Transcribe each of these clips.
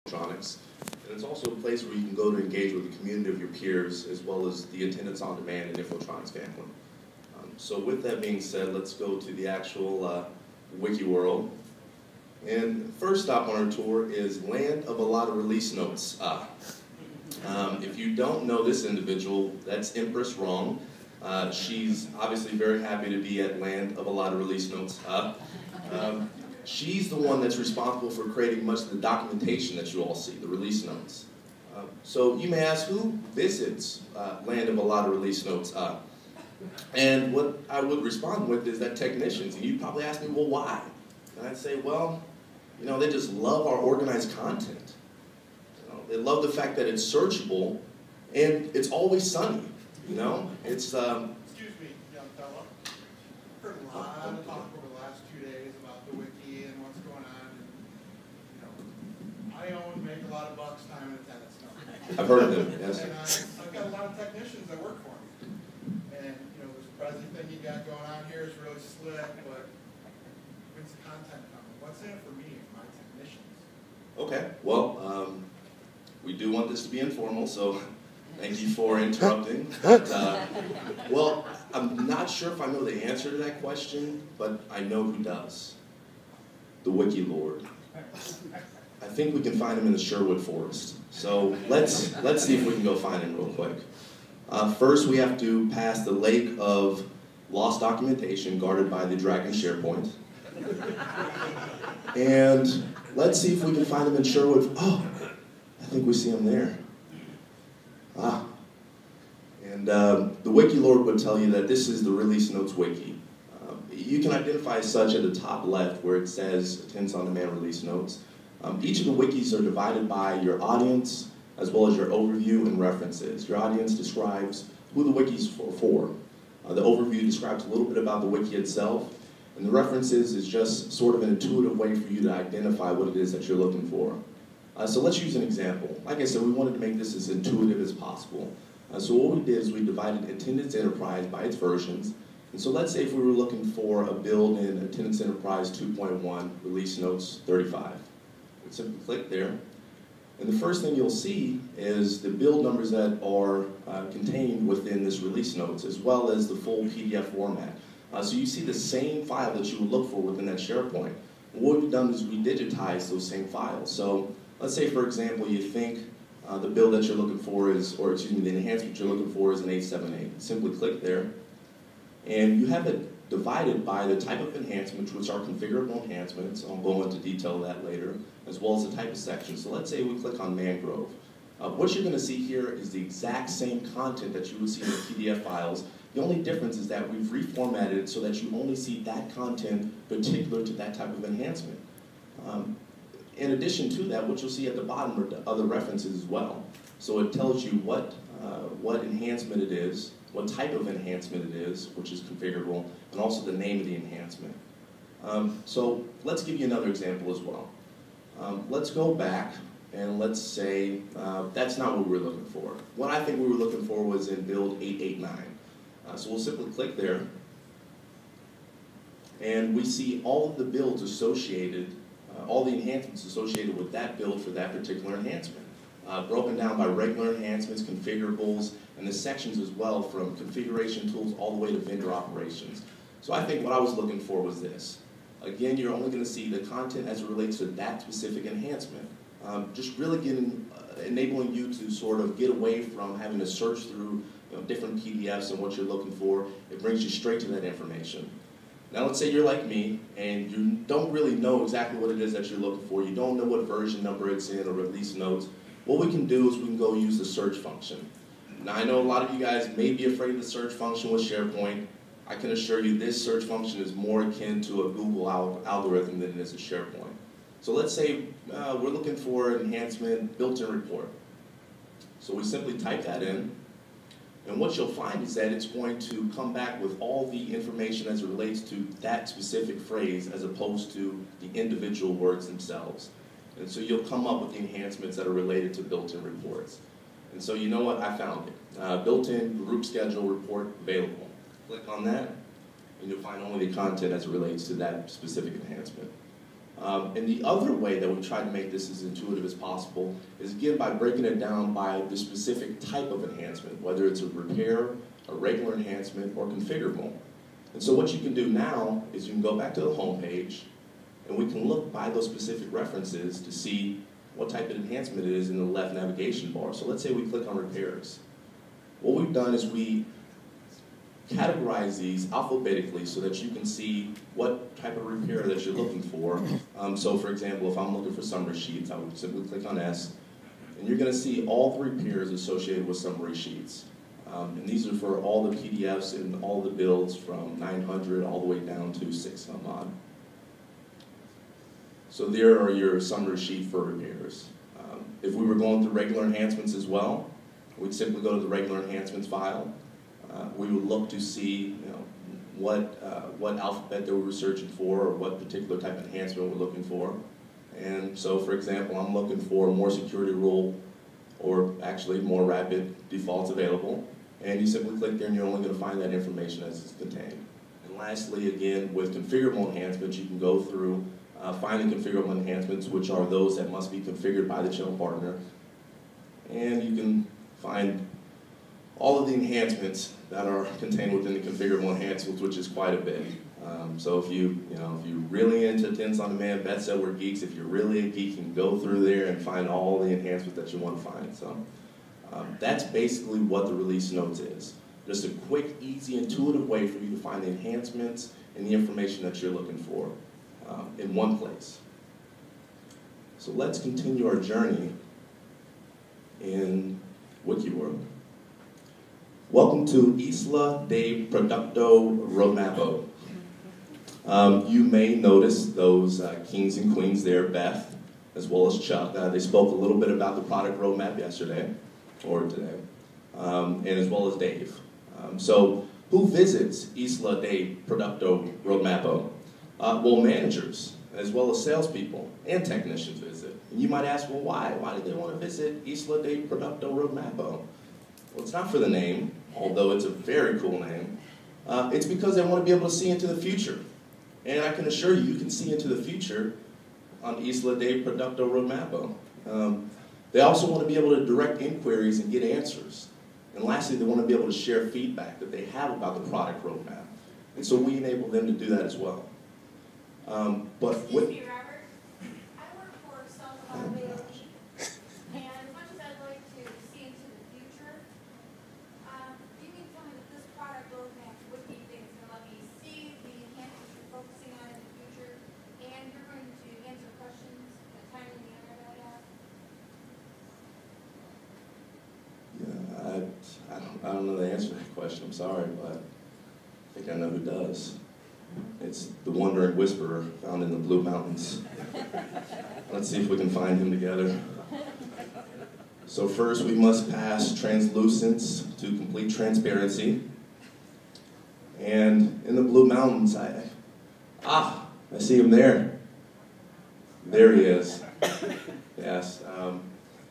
electronics. And it's also a place where you can go to engage with the community of your peers as well as the attendance on demand and Infotronics family. So with that being said, let's go to the actual Wiki world. And first stop on our tour is Land of a Lot of Release Notes. If you don't know this individual, that's Empress Wrong. She's obviously very happy to be at Land of a Lot of Release Notes. She's the one that's responsible for creating much of the documentation that you all see, the release notes. So you may ask, who visits Land of a Lot of Release Notes? And what I would respond with is that technicians. And you'd probably ask me, well, why? And I'd say, well, you know, they just love our organized content. You know, they love the fact that it's searchable and it's always sunny. You know, it's Excuse me, young fella. I've heard a lot of talk over the last 2 days about the Wiki and what's going on. And, you know, make a lot of bucks time and attendance. No. I've heard of them, yes. And I've got a lot of technicians that work for me. And, you know, this Prezi thing you got going on here is really slick, but when's the content coming? What's in it for me and my technicians? Okay, well, we do want this to be informal, so thank you for interrupting. But, well, I'm not sure if I know the answer to that question, but I know who does. The Wiki Lord. I think we can find him in the Sherwood Forest. So let's see if we can go find him real quick. First, we have to pass the lake of lost documentation guarded by the Dragon SharePoint. And let's see if we can find him in Sherwood. Oh, I think we see him there. And the Wiki Lord would tell you that this is the Release Notes Wiki. You can identify as such at the top left where it says Attendance on Demand Release Notes. Each of the wikis are divided by your audience as well as your overview and references. Your audience describes who the wiki's for. The overview describes a little bit about the wiki itself, and the references is just sort of an intuitive way for you to identify what it is that you're looking for. So let's use an example. Like I said, we wanted to make this as intuitive as possible. So what we did is we divided Attendance Enterprise by its versions. And so let's say if we were looking for a build in Attendance Enterprise 2.1, Release Notes 35. We'd simply click there. And the first thing you'll see is the build numbers that are contained within this release notes, as well as the full PDF format. So you see the same file that you would look for within that SharePoint. And what we've done is we digitize those same files. So let's say, for example, you think the build that you're looking for is, or excuse me, the enhancement you're looking for is an 878. Simply click there, and you have it divided by the type of enhancement, which are configurable enhancements. I'll go into detail of that later, as well as the type of section. So let's say we click on Mangrove. What you're going to see here is the exact same content that you would see in the PDF files. The only difference is that we've reformatted it so that you only see that content particular to that type of enhancement. In addition to that, what you'll see at the bottom are the other references as well. So it tells you what enhancement it is, what type of enhancement it is, which is configurable, and also the name of the enhancement. So let's give you another example as well. Let's go back and let's say that's not what we were looking for. What I think we were looking for was in build 889. So we'll simply click there, and we see all of the builds associated, all the enhancements associated with that build for that particular enhancement. Broken down by regular enhancements, configurables, and the sections as well, from configuration tools all the way to vendor operations. So I think what I was looking for was this. Again, you're only going to see the content as it relates to that specific enhancement. Just really enabling you to sort of get away from having to search through different PDFs and what you're looking for. It brings you straight to that information. Now let's say you're like me and you don't really know exactly what it is that you're looking for. You don't know what version number it's in or release notes. What we can do is we can go use the search function. Now I know a lot of you guys may be afraid of the search function with SharePoint. I can assure you this search function is more akin to a Google algorithm than it is a SharePoint. So let's say we're looking for an enhancement built-in report. So we simply type that in, and what you'll find is that it's going to come back with all the information as it relates to that specific phrase as opposed to the individual words themselves. And so you'll come up with the enhancements that are related to built-in reports. And so you know what, I found it. Built-in group schedule report available. Click on that, and you'll find only the content as it relates to that specific enhancement. And the other way that we try to make this as intuitive as possible is, again, by breaking it down by the specific type of enhancement, whether it's a repair, a regular enhancement, or configurable. And so what you can do now is you can go back to the home page, and we can look by those specific references to see what type of enhancement it is in the left navigation bar. So let's say we click on repairs. What we've done is we categorize these alphabetically so that you can see what type of repair that you're looking for. So for example, if I'm looking for summary sheets, I would simply click on S, and you're going to see all the repairs associated with summary sheets. And these are for all the PDFs and all the builds from 900 all the way down to 6 some odd. So there are your summary sheet for repairs. If we were going through regular enhancements as well, we'd simply go to the regular enhancements file. We would look to see, what alphabet that we were searching for, or what particular type of enhancement we're looking for. And so, for example, I'm looking for more security rule, or actually more rapid defaults available. And you simply click there, and you're only going to find that information as it's contained. And lastly, again, with configurable enhancements, you can go through, find the configurable enhancements, which are those that must be configured by the channel partner. And you can find all of the enhancements that are contained within the configurable enhancements, which is quite a bit. So if you're really into Tense on Demand, Beth said we're geeks. If you're really a geek, you can go through there and find all the enhancements that you want to find. So that's basically what the release notes is. Just a quick, easy, intuitive way for you to find the enhancements and the information that you're looking for in one place. So let's continue our journey in Wiki World. Welcome to Isla de Producto Roadmap. You may notice those kings and queens there, Beth, as well as Chuck. They spoke a little bit about the product roadmap yesterday, or today, and as well as Dave. So who visits Isla de Producto Roadmap? Well, managers, as well as salespeople and technicians visit. And you might ask, well, why? Why do they want to visit Isla de Producto Roadmap? Well, it's not for the name, although it's a very cool name. It's because they want to be able to see into the future. And I can assure you, you can see into the future on Isla de Producto Roadmap. They also want to be able to direct inquiries and get answers. And lastly, they want to be able to share feedback that they have about the product roadmap. And so we enable them to do that as well. Excuse me, Robert. I work for some automated lead, and as much as I'd like to see into the future, do you mean to tell me that this product roadmap would be things that let me see the enhancements you're focusing on in the future, and you're going to answer questions in a timely manner that I have? Yeah, I don't know the answer to that question. I'm sorry, but I think I know who does. It's the wandering whisperer found in the Blue Mountains. Let's see if we can find him together. So first we must pass translucence to complete transparency. And in the Blue Mountains, I see him there. There he is. Yes.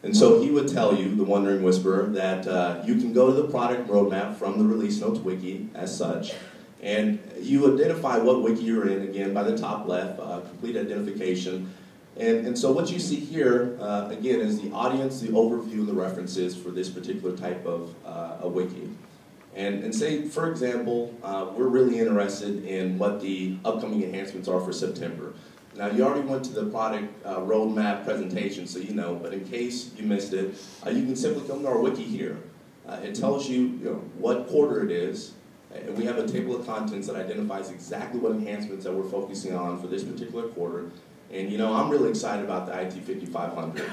And so he would tell you, the wandering whisperer, that you can go to the product roadmap from the release notes wiki as such. And you identify what wiki you're in, again, by the top left, complete identification. And so what you see here, again, is the audience, the overview, and the references for this particular type of a wiki. And say, for example, we're really interested in what the upcoming enhancements are for September. Now, you already went to the product roadmap presentation, so you know, but in case you missed it, you can simply come to our wiki here. It tells you, what quarter it is. And we have a table of contents that identifies exactly what enhancements that we're focusing on for this particular quarter. And I'm really excited about the IT 5500.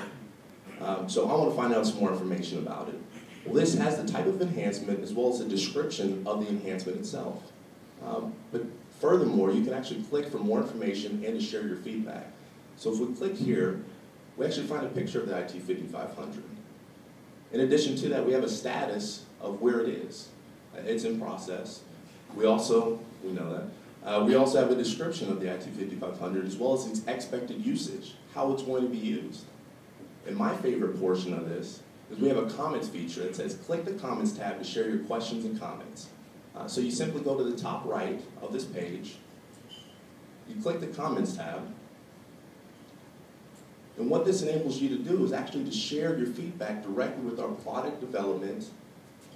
So I want to find out some more information about it. Well, this has the type of enhancement as well as a description of the enhancement itself. But furthermore, you can actually click for more information and to share your feedback. So if we click here, we actually find a picture of the IT 5500. In addition to that, we have a status of where it is. It's in process. We also have a description of the IT 5500 as well as its expected usage, how it's going to be used. And my favorite portion of this is we have a comments feature that says click the comments tab to share your questions and comments. So you simply go to the top right of this page, you click the comments tab, And what this enables you to do is actually to share your feedback directly with our product development,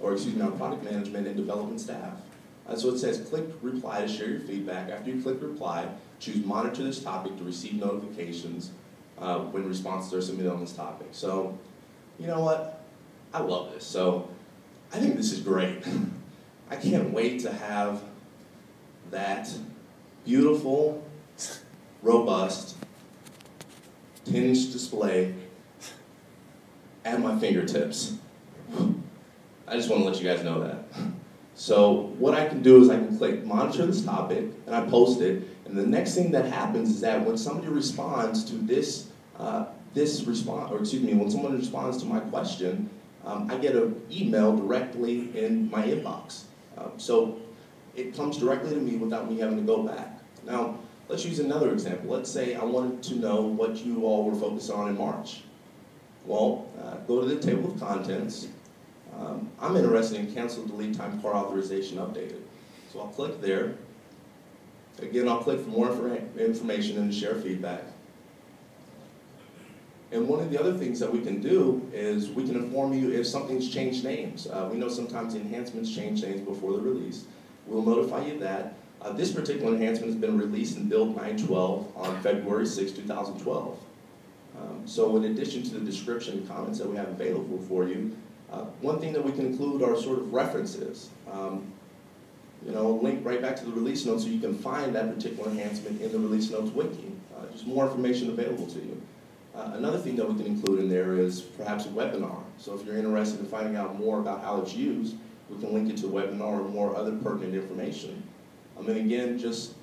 or excuse me, our product management and development staff. So it says click reply to share your feedback. After you click reply, choose monitor this topic to receive notifications when responses are submitted on this topic. So, you know what? I love this. So I think this is great. I can't wait to have that beautiful, robust, 10-inch display at my fingertips. I just want to let you guys know that. So what I can do is I can click monitor this topic and I post it, and the next thing that happens is that when somebody responds to when someone responds to my question, I get an email directly in my inbox. So it comes directly to me without me having to go back. Now, let's use another example. Let's say I wanted to know what you all were focused on in March. Well, go to the table of contents. I'm interested in cancel, delete, time, car authorization updated. So I'll click there. Again, I'll click for more information and to share feedback. And one of the other things that we can do is we can inform you if something's changed names. We know sometimes enhancements change names before the release. We'll notify you that. This particular enhancement has been released in Build 912 on February 6, 2012. So in addition to the description and comments that we have available for you, one thing that we can include are sort of references. Link right back to the release notes so you can find that particular enhancement in the release notes wiki. Just more information available to you. Another thing that we can include in there is perhaps a webinar. So if you're interested in finding out more about how it's used, we can link it to a webinar or more other pertinent information. And again, just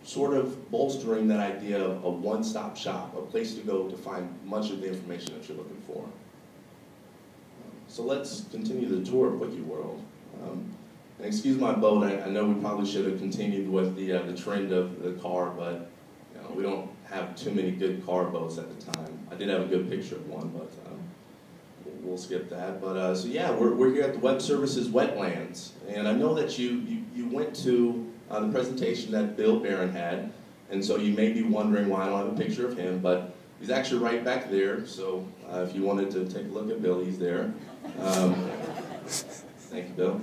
sort of bolstering that idea of a one-stop shop, a place to go to find much of the information that you're looking for. So let's continue the tour of Wiki World. And excuse my boat, I know we probably should have continued with the trend of the car, but we don't have too many good car boats at the time. I did have a good picture of one, but we'll skip that. But so yeah, we're here at the Web Services Wetlands, and I know that you went to the presentation that Bill Barron had, and so you may be wondering why I don't have a picture of him, but he's actually right back there. So if you wanted to take a look at Bill, he's there. Thank you, Bill.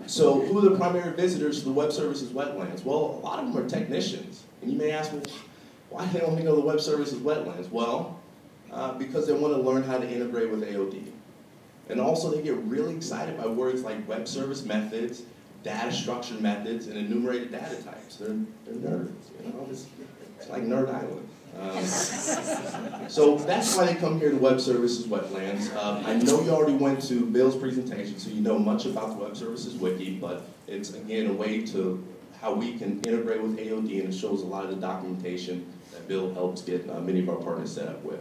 So who are the primary visitors to the Web Services Wetlands? Well, a lot of them are technicians. And you may ask, well, why do they only know the Web Services Wetlands? Well, because they want to learn how to integrate with AOD. And also they get really excited by words like web service methods, data structure methods, and enumerated data types. They're nerds, it's like Nerd Island. So that's why they come here to Web Services Wetlands. I know you already went to Bill's presentation, so you know much about the Web Services Wiki, but it's, again, a way to how we can integrate with AOD, and it shows a lot of the documentation that Bill helps get many of our partners set up with.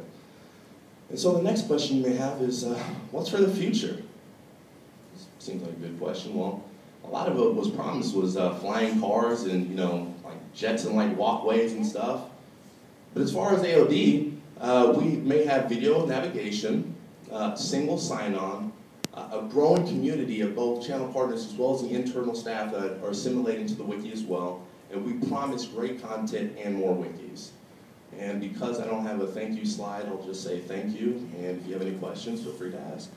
And so the next question you may have is, what's for the future? Seems like a good question. Well, a lot of what was promised was flying cars and, like jets and like walkways and stuff. But as far as AOD, we may have video navigation, single sign-on, a growing community of both channel partners as well as the internal staff that are assimilating to the wiki as well. And we promise great content and more wikis. And because I don't have a thank you slide, I'll just say thank you. And if you have any questions, feel free to ask.